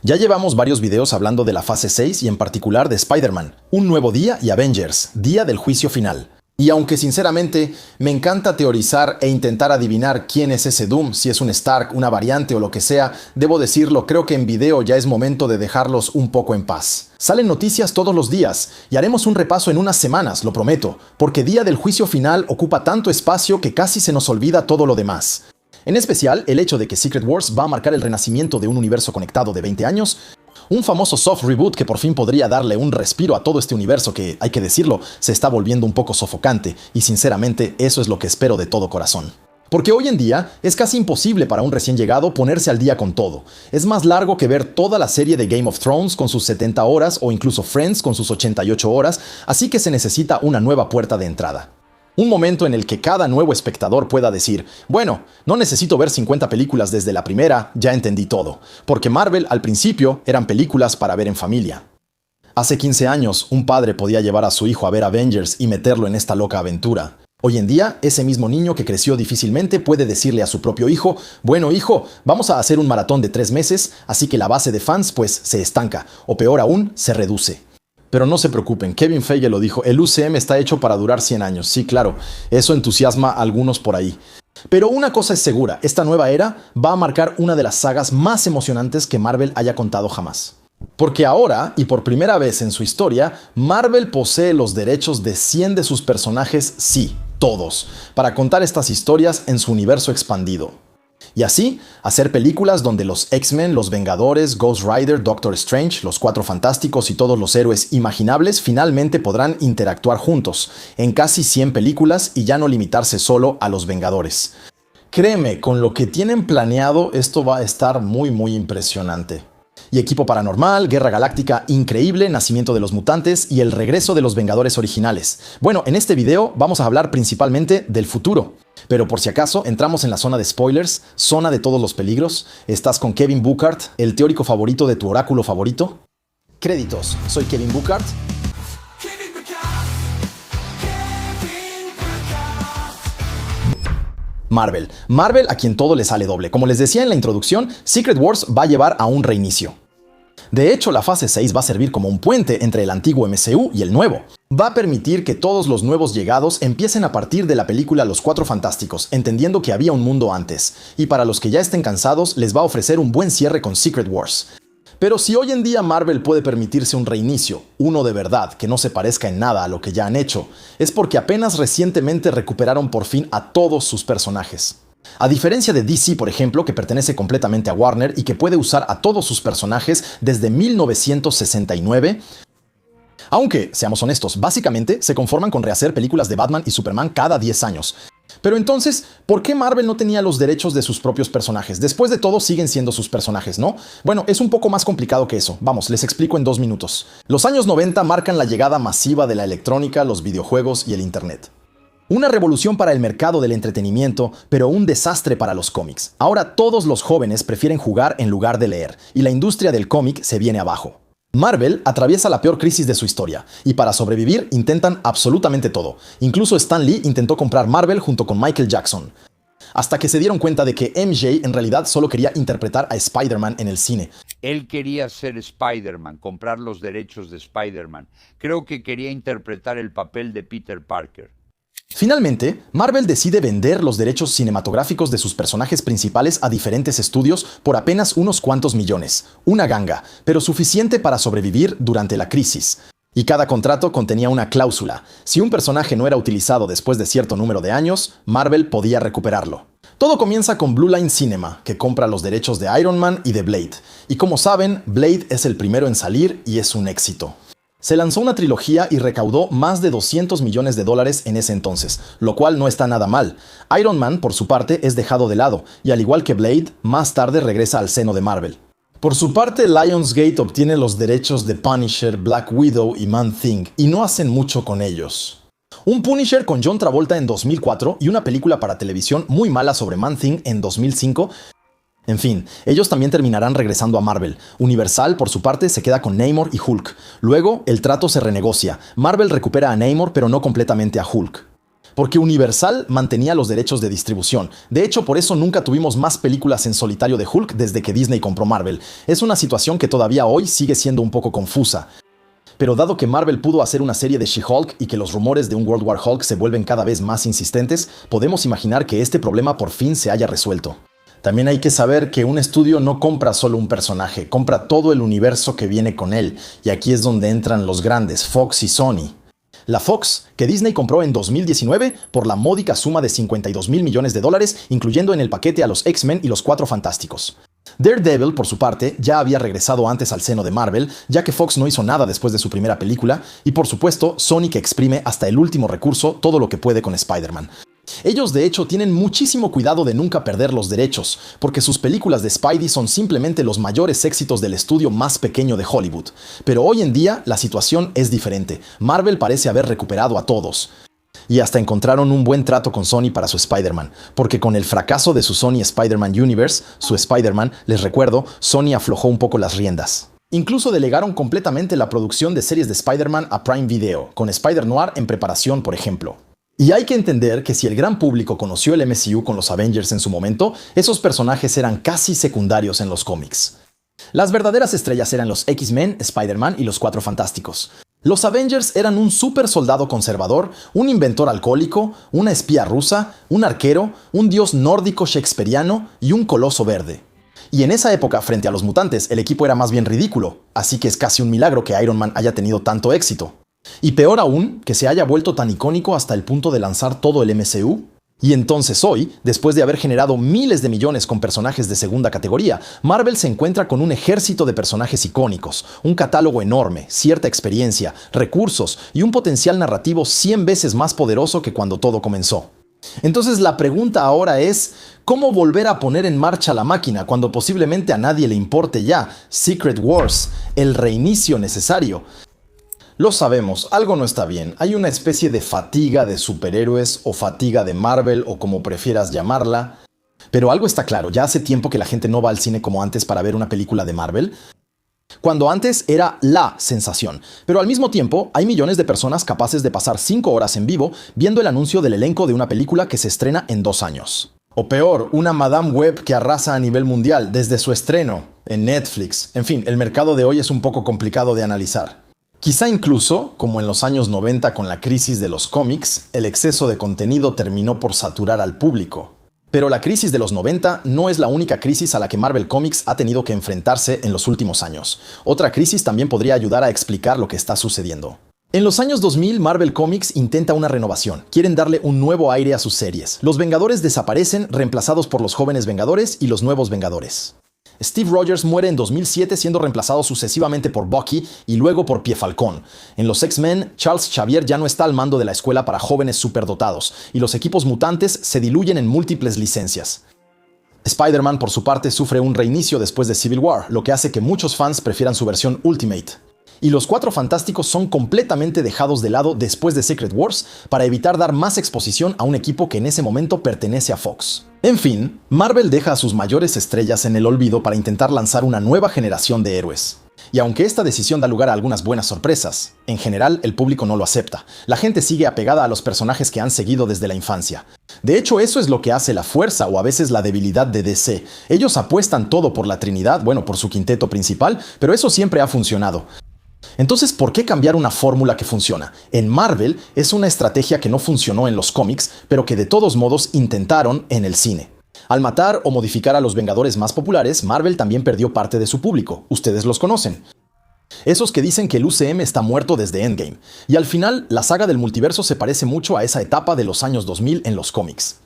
Ya llevamos varios videos hablando de la fase 6 y en particular de Spider-Man, Un Nuevo Día y Avengers, Día del Juicio Final. Y aunque sinceramente me encanta teorizar e intentar adivinar quién es ese Doom, si es un Stark, una variante o lo que sea, debo decirlo, creo que en video ya es momento de dejarlos un poco en paz. Salen noticias todos los días y haremos un repaso en unas semanas, lo prometo, porque Día del Juicio Final ocupa tanto espacio que casi se nos olvida todo lo demás. En especial, el hecho de que Secret Wars va a marcar el renacimiento de un universo conectado de 20 años, un famoso soft reboot que por fin podría darle un respiro a todo este universo que, hay que decirlo, se está volviendo un poco sofocante, y sinceramente eso es lo que espero de todo corazón. Porque hoy en día es casi imposible para un recién llegado ponerse al día con todo. Es más largo que ver toda la serie de Game of Thrones con sus 70 horas o incluso Friends con sus 88 horas, así que se necesita una nueva puerta de entrada. Un momento en el que cada nuevo espectador pueda decir, bueno, no necesito ver 50 películas desde la primera, ya entendí todo, porque Marvel al principio eran películas para ver en familia. Hace 15 años, un padre podía llevar a su hijo a ver Avengers y meterlo en esta loca aventura. Hoy en día, ese mismo niño que creció difícilmente puede decirle a su propio hijo, bueno hijo, vamos a hacer un maratón de 3 meses, así que la base de fans pues se estanca, o peor aún, se reduce. Pero no se preocupen, Kevin Feige lo dijo, el UCM está hecho para durar 100 años. Sí, claro, eso entusiasma a algunos por ahí. Pero una cosa es segura, esta nueva era va a marcar una de las sagas más emocionantes que Marvel haya contado jamás. Porque ahora, y por primera vez en su historia, Marvel posee los derechos de 100 de sus personajes, sí, todos, para contar estas historias en su universo expandido. Y así, hacer películas donde los X-Men, los Vengadores, Ghost Rider, Doctor Strange, los Cuatro Fantásticos y todos los héroes imaginables finalmente podrán interactuar juntos, en casi 100 películas y ya no limitarse solo a los Vengadores. Créeme, con lo que tienen planeado, esto va a estar muy impresionante. Y Equipo Paranormal, Guerra Galáctica increíble, Nacimiento de los Mutantes y el regreso de los Vengadores originales. Bueno, en este video vamos a hablar principalmente del futuro. Pero por si acaso, entramos en la zona de spoilers, zona de todos los peligros. Estás con Kevin Burkhardt, el teórico favorito de tu oráculo favorito. Créditos, soy Kevin Burkhardt. Marvel a quien todo le sale doble. Como les decía en la introducción, Secret Wars va a llevar a un reinicio. De hecho, la fase 6 va a servir como un puente entre el antiguo MCU y el nuevo. Va a permitir que todos los nuevos llegados empiecen a partir de la película Los Cuatro Fantásticos, entendiendo que había un mundo antes. Y para los que ya estén cansados, les va a ofrecer un buen cierre con Secret Wars. Pero si hoy en día Marvel puede permitirse un reinicio, uno de verdad, que no se parezca en nada a lo que ya han hecho, es porque apenas recientemente recuperaron por fin a todos sus personajes. A diferencia de DC, por ejemplo, que pertenece completamente a Warner y que puede usar a todos sus personajes desde 1969, aunque, seamos honestos, básicamente se conforman con rehacer películas de Batman y Superman cada 10 años. Pero entonces, ¿por qué Marvel no tenía los derechos de sus propios personajes? Después de todo, siguen siendo sus personajes, ¿no? Bueno, es un poco más complicado que eso. Vamos, les explico en 2 minutos. Los años 90 marcan la llegada masiva de la electrónica, los videojuegos y el internet. Una revolución para el mercado del entretenimiento, pero un desastre para los cómics. Ahora todos los jóvenes prefieren jugar en lugar de leer, y la industria del cómic se viene abajo. Marvel atraviesa la peor crisis de su historia, y para sobrevivir intentan absolutamente todo. Incluso Stan Lee intentó comprar Marvel junto con Michael Jackson. Hasta que se dieron cuenta de que MJ en realidad solo quería interpretar a Spider-Man en el cine. Él quería ser Spider-Man, comprar los derechos de Spider-Man. Creo que quería interpretar el papel de Peter Parker. Finalmente, Marvel decide vender los derechos cinematográficos de sus personajes principales a diferentes estudios por apenas unos cuantos millones. Una ganga, pero suficiente para sobrevivir durante la crisis. Y cada contrato contenía una cláusula. Si un personaje no era utilizado después de cierto número de años, Marvel podía recuperarlo. Todo comienza con Blue Line Cinema, que compra los derechos de Iron Man y de Blade. Y como saben, Blade es el primero en salir y es un éxito. Se lanzó una trilogía y recaudó más de $200 millones en ese entonces, lo cual no está nada mal. Iron Man, por su parte, es dejado de lado, y al igual que Blade, más tarde regresa al seno de Marvel. Por su parte, Lionsgate obtiene los derechos de Punisher, Black Widow y Man-Thing, y no hacen mucho con ellos. Un Punisher con John Travolta en 2004 y una película para televisión muy mala sobre Man-Thing en 2005. En fin, ellos también terminarán regresando a Marvel. Universal, por su parte, se queda con Namor y Hulk. Luego, el trato se renegocia. Marvel recupera a Namor, pero no completamente a Hulk. porque Universal mantenía los derechos de distribución. De hecho, por eso nunca tuvimos más películas en solitario de Hulk desde que Disney compró Marvel. Es una situación que todavía hoy sigue siendo un poco confusa. Pero dado que Marvel pudo hacer una serie de She-Hulk y que los rumores de un World War Hulk se vuelven cada vez más insistentes, podemos imaginar que este problema por fin se haya resuelto. También hay que saber que un estudio no compra solo un personaje, compra todo el universo que viene con él, y aquí es donde entran los grandes, Fox y Sony. La Fox, que Disney compró en 2019 por la módica suma de $52,000 millones, incluyendo en el paquete a los X-Men y los Cuatro Fantásticos. Daredevil, por su parte, ya había regresado antes al seno de Marvel, ya que Fox no hizo nada después de su primera película, y por supuesto, Sony que exprime hasta el último recurso todo lo que puede con Spider-Man. Ellos de hecho tienen muchísimo cuidado de nunca perder los derechos, porque sus películas de Spidey son simplemente los mayores éxitos del estudio más pequeño de Hollywood. Pero hoy en día la situación es diferente. Marvel parece haber recuperado a todos. Y hasta encontraron un buen trato con Sony para su Spider-Man, porque con el fracaso de su Sony Spider-Man Universe, su Spider-Man, les recuerdo, Sony aflojó un poco las riendas. Incluso delegaron completamente la producción de series de Spider-Man a Prime Video, con Spider-Noir en preparación, por ejemplo. Y hay que entender que si el gran público conoció el MCU con los Avengers en su momento, esos personajes eran casi secundarios en los cómics. Las verdaderas estrellas eran los X-Men, Spider-Man y los Cuatro Fantásticos. Los Avengers eran un super soldado conservador, un inventor alcohólico, una espía rusa, un arquero, un dios nórdico shakespeariano y un coloso verde. Y en esa época, frente a los mutantes, el equipo era más bien ridículo, así que es casi un milagro que Iron Man haya tenido tanto éxito. Y peor aún, que se haya vuelto tan icónico hasta el punto de lanzar todo el MCU. Y entonces hoy, después de haber generado miles de millones con personajes de segunda categoría, Marvel se encuentra con un ejército de personajes icónicos, un catálogo enorme, cierta experiencia, recursos y un potencial narrativo 100 veces más poderoso que cuando todo comenzó. Entonces la pregunta ahora es, ¿cómo volver a poner en marcha la máquina cuando posiblemente a nadie le importe ya? Secret Wars, el reinicio necesario. Lo sabemos, algo no está bien. Hay una especie de fatiga de superhéroes o fatiga de Marvel o como prefieras llamarla. Pero algo está claro, ya hace tiempo que la gente no va al cine como antes para ver una película de Marvel. Cuando antes era la sensación. Pero al mismo tiempo hay millones de personas capaces de pasar 5 horas en vivo viendo el anuncio del elenco de una película que se estrena en 2 años. O peor, una Madame Web que arrasa a nivel mundial desde su estreno en Netflix. En fin, el mercado de hoy es un poco complicado de analizar. Quizá incluso, como en los años 90 con la crisis de los cómics, el exceso de contenido terminó por saturar al público. Pero la crisis de los 90 no es la única crisis a la que Marvel Comics ha tenido que enfrentarse en los últimos años. Otra crisis también podría ayudar a explicar lo que está sucediendo. En los años 2000, Marvel Comics intenta una renovación. Quieren darle un nuevo aire a sus series. Los Vengadores desaparecen, reemplazados por los Jóvenes Vengadores y los Nuevos Vengadores. Steve Rogers muere en 2007 siendo reemplazado sucesivamente por Bucky y luego por Pie Falcón. En los X-Men, Charles Xavier ya no está al mando de la escuela para jóvenes superdotados y los equipos mutantes se diluyen en múltiples licencias. Spider-Man, por su parte, sufre un reinicio después de Civil War, lo que hace que muchos fans prefieran su versión Ultimate. Y los Cuatro Fantásticos son completamente dejados de lado después de Secret Wars para evitar dar más exposición a un equipo que en ese momento pertenece a Fox. En fin, Marvel deja a sus mayores estrellas en el olvido para intentar lanzar una nueva generación de héroes. Y aunque esta decisión da lugar a algunas buenas sorpresas, en general el público no lo acepta. La gente sigue apegada a los personajes que han seguido desde la infancia. De hecho, eso es lo que hace la fuerza o a veces la debilidad de DC. Ellos apuestan todo por la Trinidad, bueno, por su quinteto principal, pero eso siempre ha funcionado. Entonces, ¿por qué cambiar una fórmula que funciona? En Marvel es una estrategia que no funcionó en los cómics, pero que de todos modos intentaron en el cine. Al matar o modificar a los Vengadores más populares, Marvel también perdió parte de su público. Ustedes los conocen. Esos que dicen que el UCM está muerto desde Endgame. Y al final, la saga del multiverso se parece mucho a esa etapa de los años 2000 en los cómics.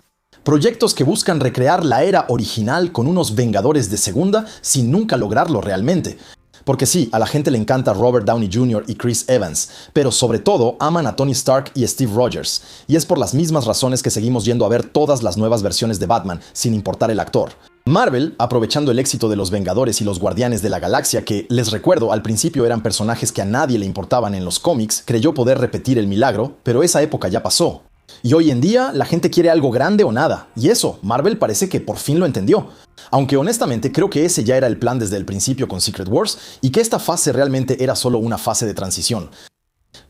Proyectos que buscan recrear la era original con unos Vengadores de segunda sin nunca lograrlo realmente. Porque sí, a la gente le encanta Robert Downey Jr. y Chris Evans, pero sobre todo aman a Tony Stark y Steve Rogers, y es por las mismas razones que seguimos yendo a ver todas las nuevas versiones de Batman, sin importar el actor. Marvel, aprovechando el éxito de los Vengadores y los Guardianes de la Galaxia, que, les recuerdo, al principio eran personajes que a nadie le importaban en los cómics, creyó poder repetir el milagro, pero esa época ya pasó. Y hoy en día la gente quiere algo grande o nada, y eso, Marvel parece que por fin lo entendió. Aunque honestamente creo que ese ya era el plan desde el principio con Secret Wars, y que esta fase realmente era solo una fase de transición.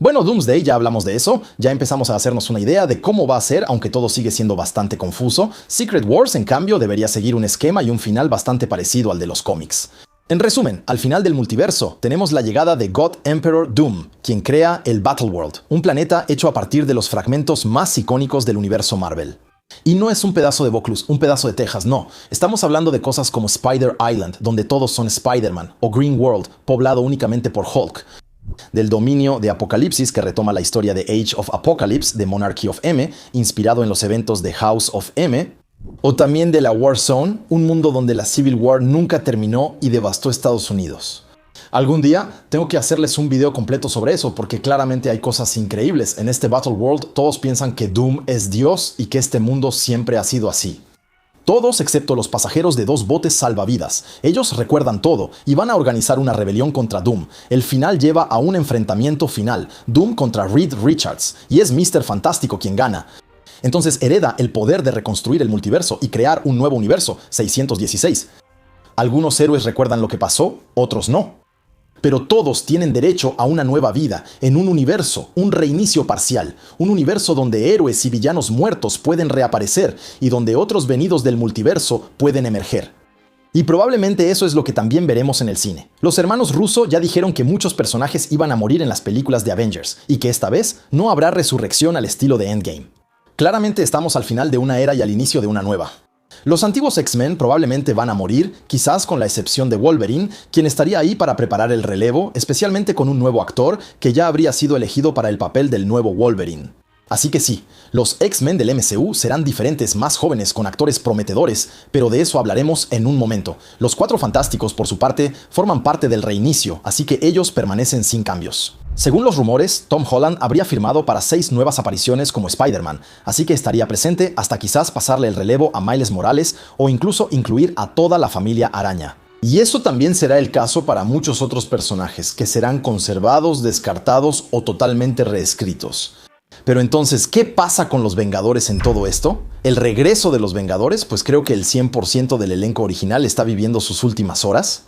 Bueno, Doomsday, ya hablamos de eso, ya empezamos a hacernos una idea de cómo va a ser, aunque todo sigue siendo bastante confuso. Secret Wars, en cambio, debería seguir un esquema y un final bastante parecido al de los cómics. En resumen, al final del multiverso, tenemos la llegada de God Emperor Doom, quien crea el Battleworld, un planeta hecho a partir de los fragmentos más icónicos del universo Marvel. Y no es un pedazo de Vaucluse, un pedazo de Texas, no. Estamos hablando de cosas como Spider Island, donde todos son Spider-Man, o Green World, poblado únicamente por Hulk. Del dominio de Apocalipsis, que retoma la historia de Age of Apocalypse de Monarchy of M, inspirado en los eventos de House of M, o también de la War Zone, un mundo donde la Civil War nunca terminó y devastó Estados Unidos. Algún día tengo que hacerles un video completo sobre eso, porque claramente hay cosas increíbles. En este Battleworld todos piensan que Doom es Dios y que este mundo siempre ha sido así. Todos excepto los pasajeros de 2 botes salvavidas. Ellos recuerdan todo y van a organizar una rebelión contra Doom. El final lleva a un enfrentamiento final, Doom contra Reed Richards, y es Mr. Fantástico quien gana. Entonces hereda el poder de reconstruir el multiverso y crear un nuevo universo, 616. Algunos héroes recuerdan lo que pasó, otros no. Pero todos tienen derecho a una nueva vida, en un universo, un reinicio parcial, un universo donde héroes y villanos muertos pueden reaparecer y donde otros venidos del multiverso pueden emerger. Y probablemente eso es lo que también veremos en el cine. Los hermanos Russo ya dijeron que muchos personajes iban a morir en las películas de Avengers, y que esta vez no habrá resurrección al estilo de Endgame. Claramente estamos al final de una era y al inicio de una nueva. Los antiguos X-Men probablemente van a morir, quizás con la excepción de Wolverine, quien estaría ahí para preparar el relevo, especialmente con un nuevo actor que ya habría sido elegido para el papel del nuevo Wolverine. Así que sí, los X-Men del MCU serán diferentes, más jóvenes, con actores prometedores, pero de eso hablaremos en un momento. Los Cuatro Fantásticos, por su parte, forman parte del reinicio, así que ellos permanecen sin cambios. Según los rumores, Tom Holland habría firmado para 6 nuevas apariciones como Spider-Man, así que estaría presente hasta quizás pasarle el relevo a Miles Morales o incluso incluir a toda la familia Araña. Y eso también será el caso para muchos otros personajes, que serán conservados, descartados o totalmente reescritos. Pero entonces, ¿qué pasa con los Vengadores en todo esto? ¿El regreso de los Vengadores? Pues creo que el 100% del elenco original está viviendo sus últimas horas.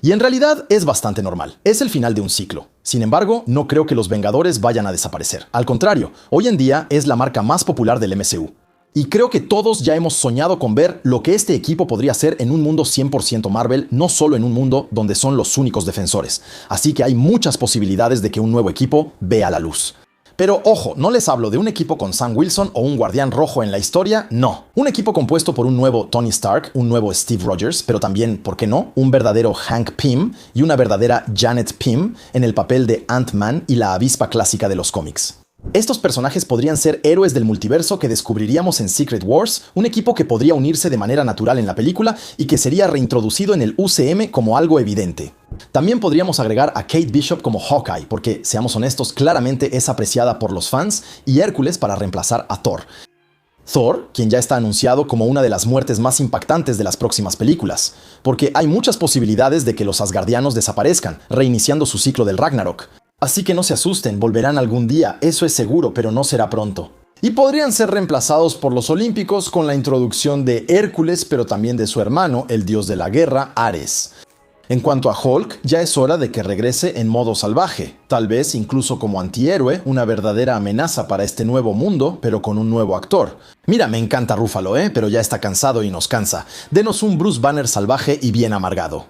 Y en realidad es bastante normal, es el final de un ciclo. Sin embargo, no creo que los Vengadores vayan a desaparecer. Al contrario, hoy en día es la marca más popular del MCU. Y creo que todos ya hemos soñado con ver lo que este equipo podría hacer en un mundo 100% Marvel, no solo en un mundo donde son los únicos defensores. Así que hay muchas posibilidades de que un nuevo equipo vea la luz. Pero ojo, no les hablo de un equipo con Sam Wilson o un Guardián Rojo en la historia, no. Un equipo compuesto por un nuevo Tony Stark, un nuevo Steve Rogers, pero también, ¿por qué no?, un verdadero Hank Pym y una verdadera Janet Pym en el papel de Ant-Man y la avispa clásica de los cómics. Estos personajes podrían ser héroes del multiverso que descubriríamos en Secret Wars, un equipo que podría unirse de manera natural en la película y que sería reintroducido en el UCM como algo evidente. También podríamos agregar a Kate Bishop como Hawkeye, porque, seamos honestos, claramente es apreciada por los fans, y Hércules para reemplazar a Thor. Thor, quien ya está anunciado como una de las muertes más impactantes de las próximas películas, porque hay muchas posibilidades de que los asgardianos desaparezcan, reiniciando su ciclo del Ragnarok. Así que no se asusten, volverán algún día, eso es seguro, pero no será pronto. Y podrían ser reemplazados por los olímpicos con la introducción de Hércules, pero también de su hermano, el dios de la guerra, Ares. En cuanto a Hulk, ya es hora de que regrese en modo salvaje, tal vez incluso como antihéroe, una verdadera amenaza para este nuevo mundo, pero con un nuevo actor. Mira, me encanta Ruffalo, pero ya está cansado y nos cansa. Denos un Bruce Banner salvaje y bien amargado.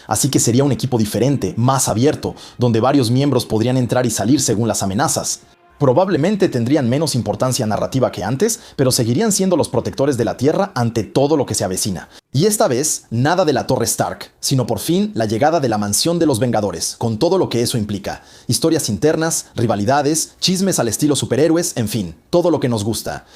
Así que sería un equipo diferente, más abierto, donde varios miembros podrían entrar y salir según las amenazas. Probablemente tendrían menos importancia narrativa que antes, pero seguirían siendo los protectores de la Tierra ante todo lo que se avecina. Y esta vez, nada de la Torre Stark, sino por fin la llegada de la Mansión de los Vengadores, con todo lo que eso implica. Historias internas, rivalidades, chismes al estilo superhéroes, en fin, todo lo que nos gusta.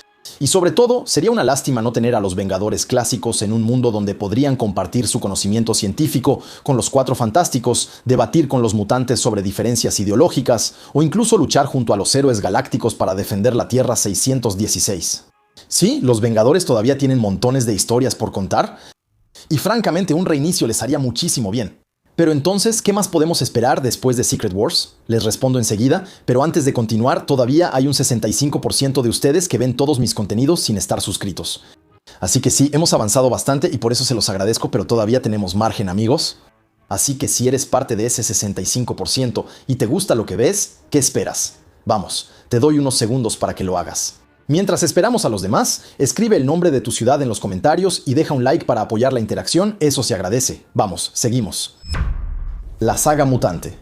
Y sobre todo, sería una lástima no tener a los Vengadores clásicos en un mundo donde podrían compartir su conocimiento científico con los Cuatro Fantásticos, debatir con los mutantes sobre diferencias ideológicas o incluso luchar junto a los héroes galácticos para defender la Tierra 616. Sí, los Vengadores todavía tienen montones de historias por contar y francamente un reinicio les haría muchísimo bien. Pero entonces, ¿qué más podemos esperar después de Secret Wars? Les respondo enseguida, pero antes de continuar, todavía hay un 65% de ustedes que ven todos mis contenidos sin estar suscritos. Así que sí, hemos avanzado bastante y por eso se los agradezco, pero todavía tenemos margen, amigos. Así que si eres parte de ese 65% y te gusta lo que ves, ¿qué esperas? Vamos, te doy unos segundos para que lo hagas. Mientras esperamos a los demás, escribe el nombre de tu ciudad en los comentarios y deja un like para apoyar la interacción, eso se agradece. Vamos, seguimos. La saga mutante.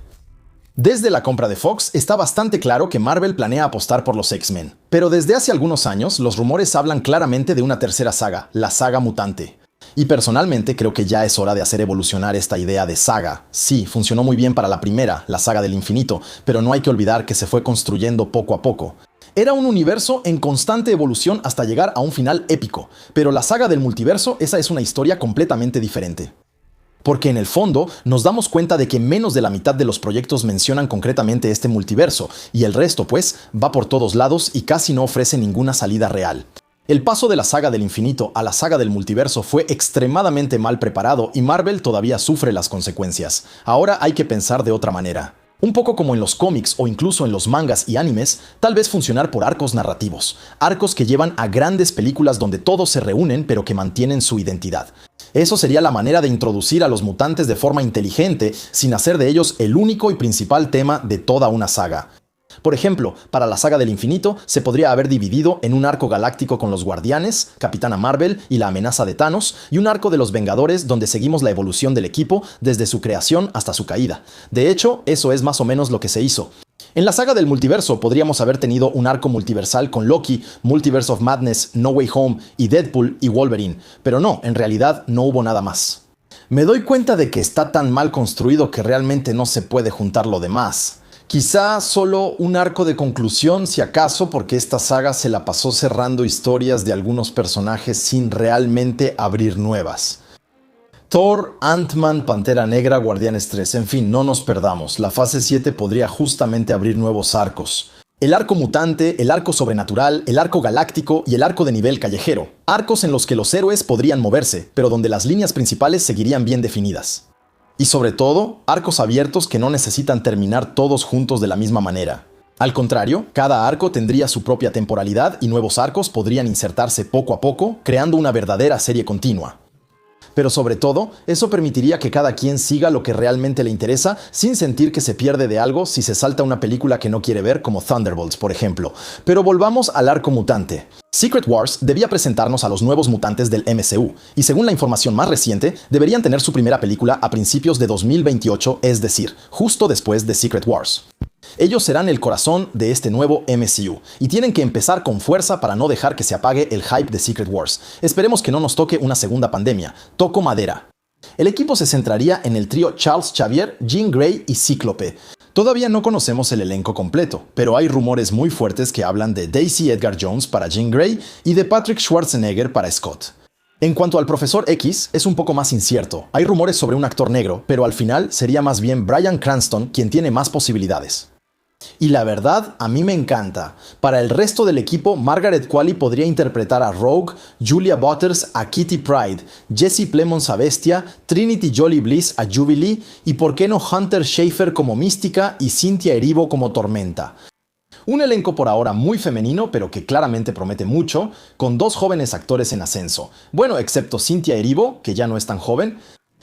Desde la compra de Fox, está bastante claro que Marvel planea apostar por los X-Men. Pero desde hace algunos años, los rumores hablan claramente de una tercera saga, la saga mutante. Y personalmente creo que ya es hora de hacer evolucionar esta idea de saga. Sí, funcionó muy bien para la primera, la saga del infinito, pero no hay que olvidar que se fue construyendo poco a poco. Era un universo en constante evolución hasta llegar a un final épico, pero la saga del multiverso, esa es una historia completamente diferente. Porque en el fondo nos damos cuenta de que menos de la mitad de los proyectos mencionan concretamente este multiverso, y el resto, pues, va por todos lados y casi no ofrece ninguna salida real. El paso de la saga del infinito a la saga del multiverso fue extremadamente mal preparado y Marvel todavía sufre las consecuencias. Ahora hay que pensar de otra manera. Un poco como en los cómics o incluso en los mangas y animes, tal vez funcionar por arcos narrativos. Arcos que llevan a grandes películas donde todos se reúnen pero que mantienen su identidad. Eso sería la manera de introducir a los mutantes de forma inteligente sin hacer de ellos el único y principal tema de toda una saga. Por ejemplo, para la saga del infinito se podría haber dividido en un arco galáctico con los Guardianes, Capitana Marvel y la amenaza de Thanos, y un arco de los Vengadores donde seguimos la evolución del equipo desde su creación hasta su caída. De hecho, eso es más o menos lo que se hizo. En la saga del multiverso podríamos haber tenido un arco multiversal con Loki, Multiverse of Madness, No Way Home y Deadpool y Wolverine, pero no, en realidad no hubo nada más. Me doy cuenta de que está tan mal construido que realmente no se puede juntar lo demás. Quizá solo un arco de conclusión si acaso, porque esta saga se la pasó cerrando historias de algunos personajes sin realmente abrir nuevas. Thor, Ant-Man, Pantera Negra, Guardianes 3, en fin, no nos perdamos, la fase 7 podría justamente abrir nuevos arcos. El arco mutante, el arco sobrenatural, el arco galáctico y el arco de nivel callejero. Arcos en los que los héroes podrían moverse, pero donde las líneas principales seguirían bien definidas. Y sobre todo, arcos abiertos que no necesitan terminar todos juntos de la misma manera. Al contrario, cada arco tendría su propia temporalidad y nuevos arcos podrían insertarse poco a poco, creando una verdadera serie continua. Pero sobre todo, eso permitiría que cada quien siga lo que realmente le interesa sin sentir que se pierde de algo si se salta una película que no quiere ver, como Thunderbolts, por ejemplo. Pero volvamos al arco mutante. Secret Wars debía presentarnos a los nuevos mutantes del MCU, y según la información más reciente, deberían tener su primera película a principios de 2028, es decir, justo después de Secret Wars. Ellos serán el corazón de este nuevo MCU, y tienen que empezar con fuerza para no dejar que se apague el hype de Secret Wars. Esperemos que no nos toque una segunda pandemia. Toco madera. El equipo se centraría en el trío Charles Xavier, Jean Grey y Cíclope. Todavía no conocemos el elenco completo, pero hay rumores muy fuertes que hablan de Daisy Edgar Jones para Jean Grey y de Patrick Schwarzenegger para Scott. En cuanto al Profesor X, es un poco más incierto. Hay rumores sobre un actor negro, pero al final sería más bien Bryan Cranston quien tiene más posibilidades. Y la verdad, a mí me encanta. Para el resto del equipo, Margaret Qualley podría interpretar a Rogue, Julia Butters a Kitty Pryde, Jesse Plemons a Bestia, Trinity Jolie Bliss a Jubilee y por qué no Hunter Schafer como Mística y Cynthia Erivo como Tormenta. Un elenco por ahora muy femenino, pero que claramente promete mucho, con dos jóvenes actores en ascenso. Bueno, excepto Cynthia Erivo, que ya no es tan joven.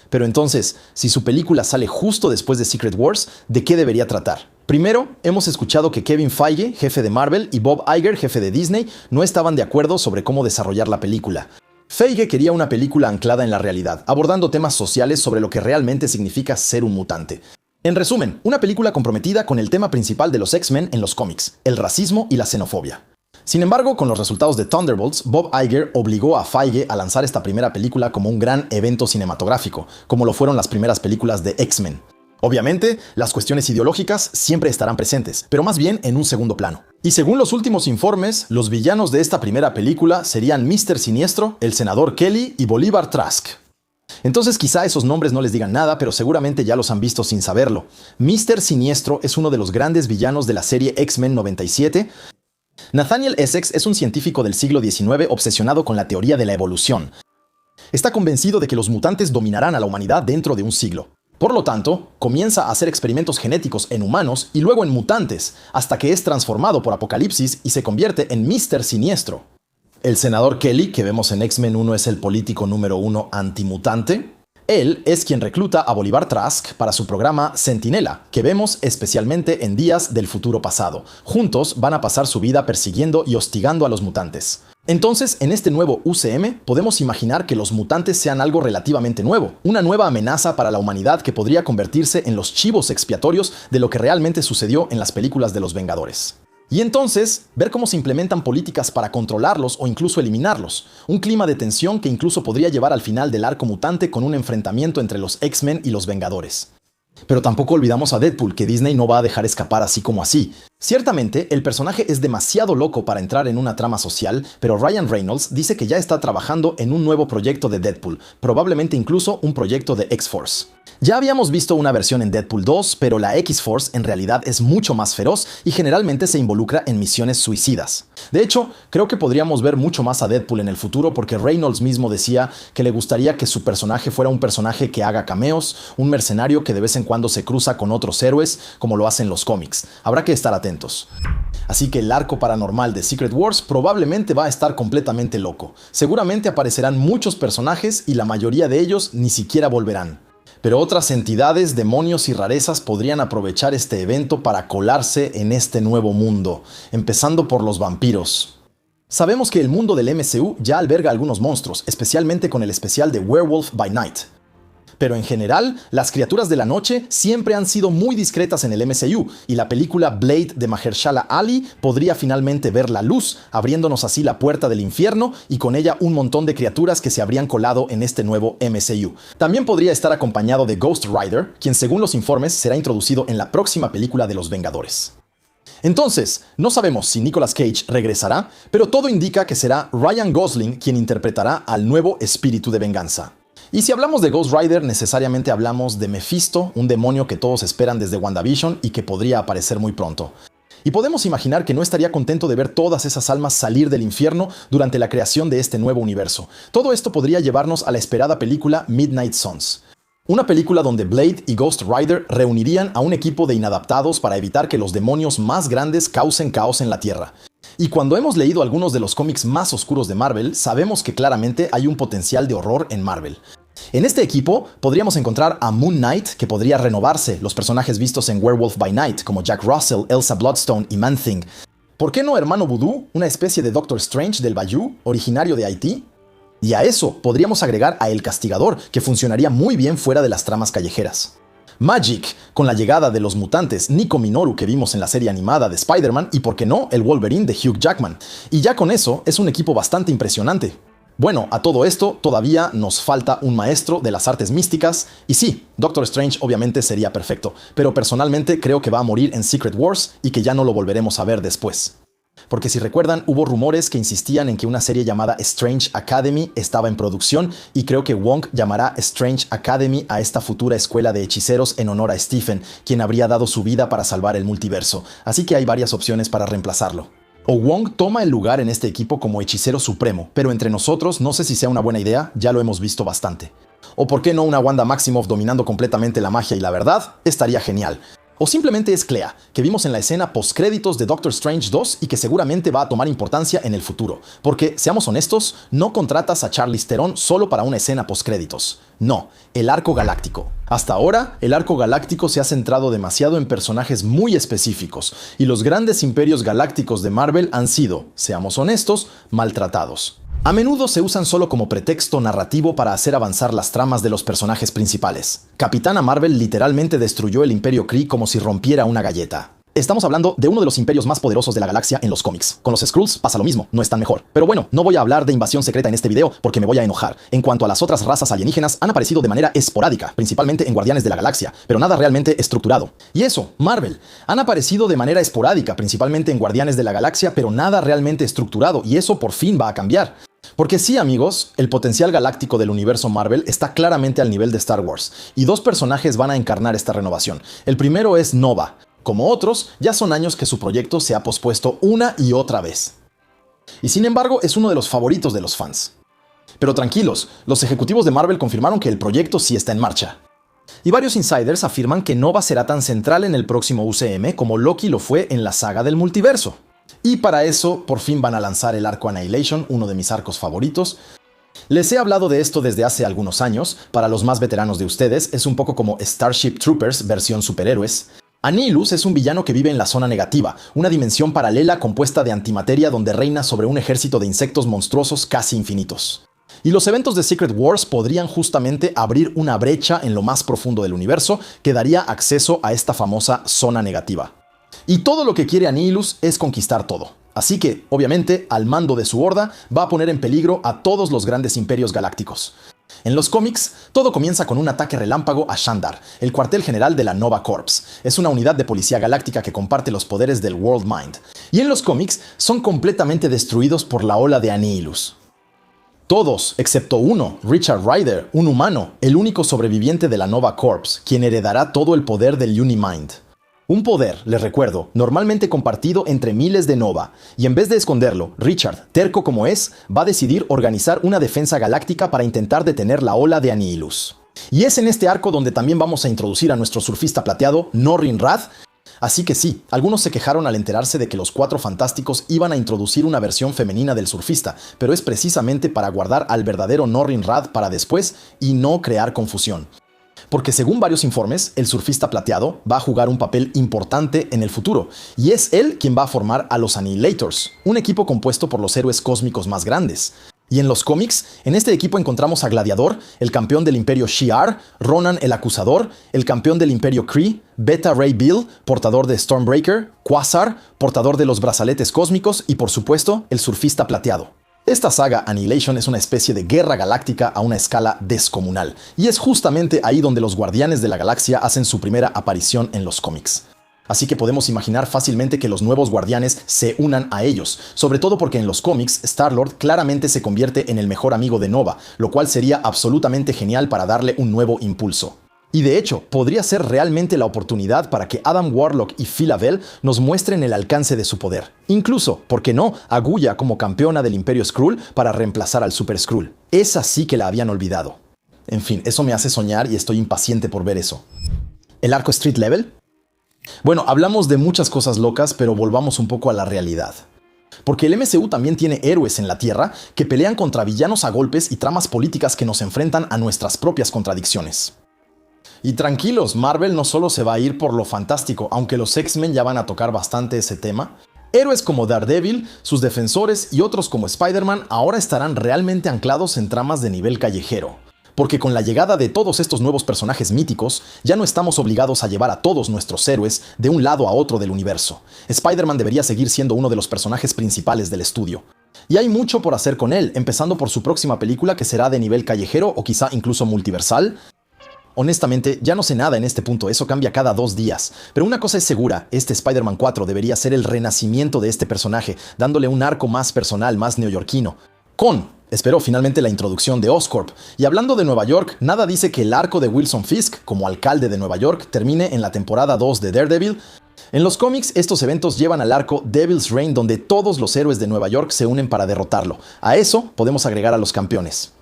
Pero entonces, si su película sale justo después de Secret Wars, ¿de qué debería tratar? Primero, hemos escuchado que Kevin Feige, jefe de Marvel, y Bob Iger, jefe de Disney, no estaban de acuerdo sobre cómo desarrollar la película. Feige quería una película anclada en la realidad, abordando temas sociales sobre lo que realmente significa ser un mutante. En resumen, una película comprometida con el tema principal de los X-Men en los cómics, el racismo y la xenofobia. Sin embargo, con los resultados de Thunderbolts, Bob Iger obligó a Feige a lanzar esta primera película como un gran evento cinematográfico, como lo fueron las primeras películas de X-Men. Obviamente, las cuestiones ideológicas siempre estarán presentes, pero más bien en un segundo plano. Y según los últimos informes, los villanos de esta primera película serían Mr. Siniestro, el senador Kelly y Bolívar Trask. Entonces quizá esos nombres no les digan nada, pero seguramente ya los han visto sin saberlo. Mr. Siniestro es uno de los grandes villanos de la serie X-Men 97. Nathaniel Essex es un científico del siglo XIX obsesionado con la teoría de la evolución. Está convencido de que los mutantes dominarán a la humanidad dentro de un siglo. Por lo tanto, comienza a hacer experimentos genéticos en humanos y luego en mutantes, hasta que es transformado por Apocalipsis y se convierte en Mr. Siniestro. El senador Kelly, que vemos en X-Men 1, es el político número 1 antimutante. Él es quien recluta a Bolivar Trask para su programa Centinela, que vemos especialmente en Días del Futuro Pasado. Juntos van a pasar su vida persiguiendo y hostigando a los mutantes. Entonces, en este nuevo UCM, podemos imaginar que los mutantes sean algo relativamente nuevo, una nueva amenaza para la humanidad que podría convertirse en los chivos expiatorios de lo que realmente sucedió en las películas de los Vengadores. Y entonces, ver cómo se implementan políticas para controlarlos o incluso eliminarlos. Un clima de tensión que incluso podría llevar al final del arco mutante con un enfrentamiento entre los X-Men y los Vengadores. Pero tampoco olvidamos a Deadpool, que Disney no va a dejar escapar así como así. Ciertamente, el personaje es demasiado loco para entrar en una trama social, pero Ryan Reynolds dice que ya está trabajando en un nuevo proyecto de Deadpool, probablemente incluso un proyecto de X-Force. Ya habíamos visto una versión en Deadpool 2, pero la X-Force en realidad es mucho más feroz y generalmente se involucra en misiones suicidas. De hecho, creo que podríamos ver mucho más a Deadpool en el futuro porque Reynolds mismo decía que le gustaría que su personaje fuera un personaje que haga cameos, un mercenario que de vez en cuando se cruza con otros héroes, como lo hacen los cómics. Habrá que estar atentos. Así que el arco paranormal de Secret Wars probablemente va a estar completamente loco. Seguramente aparecerán muchos personajes y la mayoría de ellos ni siquiera volverán. Pero otras entidades, demonios y rarezas podrían aprovechar este evento para colarse en este nuevo mundo, empezando por los vampiros. Sabemos que el mundo del MCU ya alberga algunos monstruos, especialmente con el especial de Werewolf by Night. Pero en general, las criaturas de la noche siempre han sido muy discretas en el MCU, y la película Blade de Mahershala Ali podría finalmente ver la luz, abriéndonos así la puerta del infierno y con ella un montón de criaturas que se habrían colado en este nuevo MCU. También podría estar acompañado de Ghost Rider, quien según los informes será introducido en la próxima película de los Vengadores. Entonces, no sabemos si Nicolas Cage regresará, pero todo indica que será Ryan Gosling quien interpretará al nuevo espíritu de venganza. Y si hablamos de Ghost Rider, necesariamente hablamos de Mephisto, un demonio que todos esperan desde WandaVision y que podría aparecer muy pronto. Y podemos imaginar que no estaría contento de ver todas esas almas salir del infierno durante la creación de este nuevo universo. Todo esto podría llevarnos a la esperada película Midnight Suns. Una película donde Blade y Ghost Rider reunirían a un equipo de inadaptados para evitar que los demonios más grandes causen caos en la Tierra. Y cuando hemos leído algunos de los cómics más oscuros de Marvel, sabemos que claramente hay un potencial de horror en Marvel. En este equipo podríamos encontrar a Moon Knight, que podría renovarse, los personajes vistos en Werewolf by Night, como Jack Russell, Elsa Bloodstone y Man-Thing. ¿Por qué no Hermano Voodoo, una especie de Doctor Strange del Bayou, originario de Haití? Y a eso podríamos agregar a El Castigador, que funcionaría muy bien fuera de las tramas callejeras. Magic, con la llegada de los mutantes Nico Minoru que vimos en la serie animada de Spider-Man y, por qué no, el Wolverine de Hugh Jackman. Y ya con eso es un equipo bastante impresionante. Bueno, a todo esto todavía nos falta un maestro de las artes místicas, y sí, Doctor Strange obviamente sería perfecto, pero personalmente creo que va a morir en Secret Wars y que ya no lo volveremos a ver después. Porque si recuerdan, hubo rumores que insistían en que una serie llamada Strange Academy estaba en producción, y creo que Wong llamará Strange Academy a esta futura escuela de hechiceros en honor a Stephen, quien habría dado su vida para salvar el multiverso, así que hay varias opciones para reemplazarlo. O Wong toma el lugar en este equipo como hechicero supremo, pero entre nosotros no sé si sea una buena idea, ya lo hemos visto bastante. O por qué no una Wanda Maximoff dominando completamente la magia y la verdad, estaría genial. O simplemente es Clea, que vimos en la escena postcréditos de Doctor Strange 2 y que seguramente va a tomar importancia en el futuro. Porque, seamos honestos, no contratas a Charlize Theron solo para una escena postcréditos. No, el arco galáctico. Hasta ahora, el arco galáctico se ha centrado demasiado en personajes muy específicos, y los grandes imperios galácticos de Marvel han sido, seamos honestos, maltratados. A menudo se usan solo como pretexto narrativo para hacer avanzar las tramas de los personajes principales. Capitana Marvel literalmente destruyó el Imperio Kree como si rompiera una galleta. Estamos hablando de uno de los imperios más poderosos de la galaxia en los cómics. Con los Skrulls pasa lo mismo, no están mejor. Pero bueno, no voy a hablar de invasión secreta en este video porque me voy a enojar. En cuanto a las otras razas alienígenas, han aparecido de manera esporádica, principalmente en Guardianes de la Galaxia, pero nada realmente estructurado. Y eso, Marvel, han aparecido de manera esporádica, principalmente en Guardianes de la Galaxia, pero nada realmente estructurado, y eso por fin va a cambiar. Porque sí, amigos, el potencial galáctico del universo Marvel está claramente al nivel de Star Wars, y dos personajes van a encarnar esta renovación. El primero es Nova. Como otros, ya son años que su proyecto se ha pospuesto una y otra vez. Y sin embargo, es uno de los favoritos de los fans. Pero tranquilos, los ejecutivos de Marvel confirmaron que el proyecto sí está en marcha. Y varios insiders afirman que Nova será tan central en el próximo UCM como Loki lo fue en la saga del multiverso. Y para eso, por fin van a lanzar el arco Annihilation, uno de mis arcos favoritos. Les he hablado de esto desde hace algunos años. Para los más veteranos de ustedes, es un poco como Starship Troopers versión superhéroes. Annihilus es un villano que vive en la zona negativa, una dimensión paralela compuesta de antimateria donde reina sobre un ejército de insectos monstruosos casi infinitos. Y los eventos de Secret Wars podrían justamente abrir una brecha en lo más profundo del universo que daría acceso a esta famosa zona negativa. Y todo lo que quiere Annihilus es conquistar todo. Así que, obviamente, al mando de su horda, va a poner en peligro a todos los grandes imperios galácticos. En los cómics, todo comienza con un ataque relámpago a Shandar, el cuartel general de la Nova Corps. Es una unidad de policía galáctica que comparte los poderes del World Mind. Y en los cómics, son completamente destruidos por la ola de Annihilus. Todos, excepto uno, Richard Rider, un humano, el único sobreviviente de la Nova Corps, quien heredará todo el poder del Unimind. Un poder, les recuerdo, normalmente compartido entre miles de Nova, y en vez de esconderlo, Richard, terco como es, va a decidir organizar una defensa galáctica para intentar detener la ola de Annihilus. Y es en este arco donde también vamos a introducir a nuestro surfista plateado, Norrin Radd. Así que sí, algunos se quejaron al enterarse de que los Cuatro Fantásticos iban a introducir una versión femenina del surfista, pero es precisamente para guardar al verdadero Norrin Radd para después y no crear confusión. Porque según varios informes, el surfista plateado va a jugar un papel importante en el futuro, y es él quien va a formar a los Annihilators, un equipo compuesto por los héroes cósmicos más grandes. Y en los cómics, en este equipo encontramos a Gladiador, el campeón del Imperio Shi'ar, Ronan el Acusador, el campeón del Imperio Kree, Beta Ray Bill, portador de Stormbreaker, Quasar, portador de los brazaletes cósmicos y por supuesto, el surfista plateado. Esta saga Annihilation es una especie de guerra galáctica a una escala descomunal, y es justamente ahí donde los Guardianes de la Galaxia hacen su primera aparición en los cómics. Así que podemos imaginar fácilmente que los nuevos Guardianes se unan a ellos, sobre todo porque en los cómics Star-Lord claramente se convierte en el mejor amigo de Nova, lo cual sería absolutamente genial para darle un nuevo impulso. Y de hecho, podría ser realmente la oportunidad para que Adam Warlock y Phyla-Vell nos muestren el alcance de su poder. Incluso, ¿por qué no?, a Guya como campeona del Imperio Skrull para reemplazar al Super Skrull. Esa sí que la habían olvidado. En fin, eso me hace soñar y estoy impaciente por ver eso. ¿El arco Street Level? Bueno, hablamos de muchas cosas locas, pero volvamos un poco a la realidad. Porque el MCU también tiene héroes en la Tierra que pelean contra villanos a golpes y tramas políticas que nos enfrentan a nuestras propias contradicciones. Y tranquilos, Marvel no solo se va a ir por lo fantástico, aunque los X-Men ya van a tocar bastante ese tema. Héroes como Daredevil, sus defensores y otros como Spider-Man ahora estarán realmente anclados en tramas de nivel callejero. Porque con la llegada de todos estos nuevos personajes míticos, ya no estamos obligados a llevar a todos nuestros héroes de un lado a otro del universo. Spider-Man debería seguir siendo uno de los personajes principales del estudio. Y hay mucho por hacer con él, empezando por su próxima película que será de nivel callejero o quizá incluso multiversal. Honestamente, ya no sé nada en este punto, eso cambia cada 2 días. Pero una cosa es segura, este Spider-Man 4 debería ser el renacimiento de este personaje, dándole un arco más personal, más neoyorquino. Espero finalmente la introducción de Oscorp. Y hablando de Nueva York, nada dice que el arco de Wilson Fisk, como alcalde de Nueva York, termine en la temporada 2 de Daredevil. En los cómics, estos eventos llevan al arco Devil's Reign, donde todos los héroes de Nueva York se unen para derrotarlo. A eso podemos agregar a los campeones.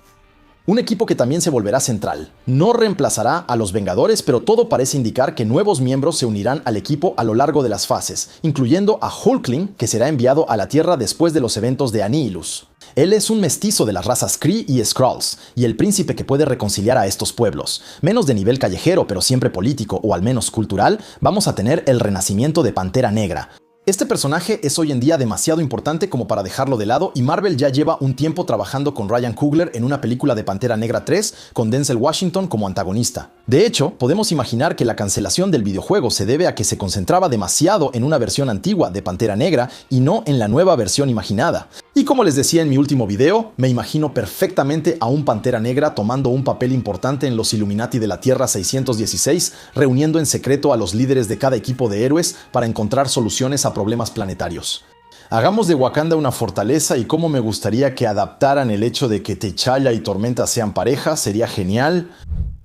Un equipo que también se volverá central. No reemplazará a los Vengadores, pero todo parece indicar que nuevos miembros se unirán al equipo a lo largo de las fases, incluyendo a Hulkling, que será enviado a la Tierra después de los eventos de Annihilus. Él es un mestizo de las razas Kree y Skrulls, y el príncipe que puede reconciliar a estos pueblos. Menos de nivel callejero, pero siempre político o al menos cultural, vamos a tener el renacimiento de Pantera Negra. Este personaje es hoy en día demasiado importante como para dejarlo de lado y Marvel ya lleva un tiempo trabajando con Ryan Coogler en una película de Pantera Negra 3 con Denzel Washington como antagonista. De hecho, podemos imaginar que la cancelación del videojuego se debe a que se concentraba demasiado en una versión antigua de Pantera Negra y no en la nueva versión imaginada. Y como les decía en mi último video, me imagino perfectamente a un Pantera Negra tomando un papel importante en los Illuminati de la Tierra 616, reuniendo en secreto a los líderes de cada equipo de héroes para encontrar soluciones a problemas planetarios. Hagamos de Wakanda una fortaleza y cómo me gustaría que adaptaran el hecho de que T'Challa y Tormenta sean pareja, sería genial.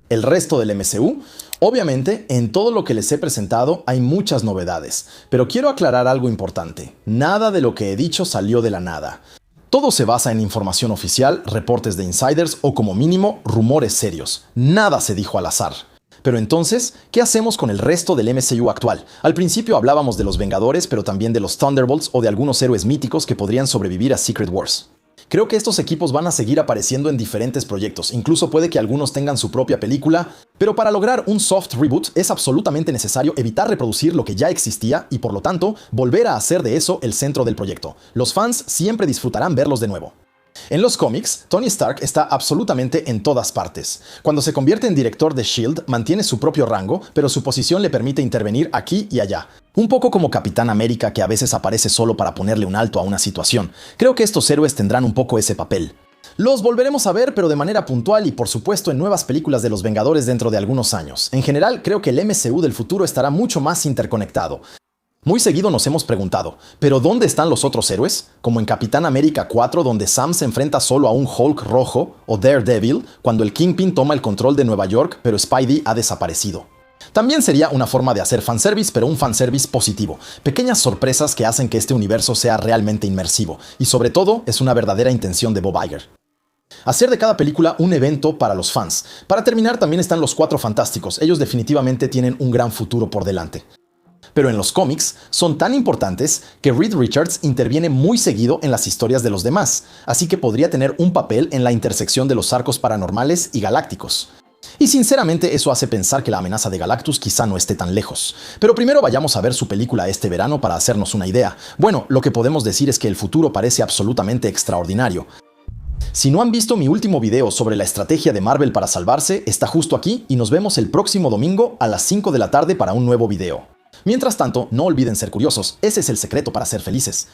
El resto del MCU, obviamente, en todo lo que les he presentado hay muchas novedades, pero quiero aclarar algo importante. Nada de lo que he dicho salió de la nada. Todo se basa en información oficial, reportes de insiders o como mínimo rumores serios. Nada se dijo al azar. Pero entonces, ¿qué hacemos con el resto del MCU actual? Al principio hablábamos de los Vengadores, pero también de los Thunderbolts o de algunos héroes míticos que podrían sobrevivir a Secret Wars. Creo que estos equipos van a seguir apareciendo en diferentes proyectos, incluso puede que algunos tengan su propia película, pero para lograr un soft reboot es absolutamente necesario evitar reproducir lo que ya existía y por lo tanto volver a hacer de eso el centro del proyecto. Los fans siempre disfrutarán verlos de nuevo. En los cómics, Tony Stark está absolutamente en todas partes. Cuando se convierte en director de S.H.I.E.L.D., mantiene su propio rango, pero su posición le permite intervenir aquí y allá. Un poco como Capitán América, que a veces aparece solo para ponerle un alto a una situación. Creo que estos héroes tendrán un poco ese papel. Los volveremos a ver, pero de manera puntual y por supuesto en nuevas películas de los Vengadores dentro de algunos años. En general, creo que el MCU del futuro estará mucho más interconectado. Muy seguido nos hemos preguntado, ¿pero dónde están los otros héroes? Como en Capitán América 4, donde Sam se enfrenta solo a un Hulk rojo, o Daredevil, cuando el Kingpin toma el control de Nueva York, pero Spidey ha desaparecido. También sería una forma de hacer fanservice, pero un fanservice positivo. Pequeñas sorpresas que hacen que este universo sea realmente inmersivo, y sobre todo es una verdadera intención de Bob Iger. Hacer de cada película un evento para los fans. Para terminar, también están los Cuatro Fantásticos. Ellos definitivamente tienen un gran futuro por delante. Pero en los cómics son tan importantes que Reed Richards interviene muy seguido en las historias de los demás, así que podría tener un papel en la intersección de los arcos paranormales y galácticos. Y sinceramente eso hace pensar que la amenaza de Galactus quizá no esté tan lejos. Pero primero vayamos a ver su película este verano para hacernos una idea. Bueno, lo que podemos decir es que el futuro parece absolutamente extraordinario. Si no han visto mi último video sobre la estrategia de Marvel para salvarse, está justo aquí y nos vemos el próximo domingo a las 5 de la tarde para un nuevo video. Mientras tanto, no olviden ser curiosos, ese es el secreto para ser felices.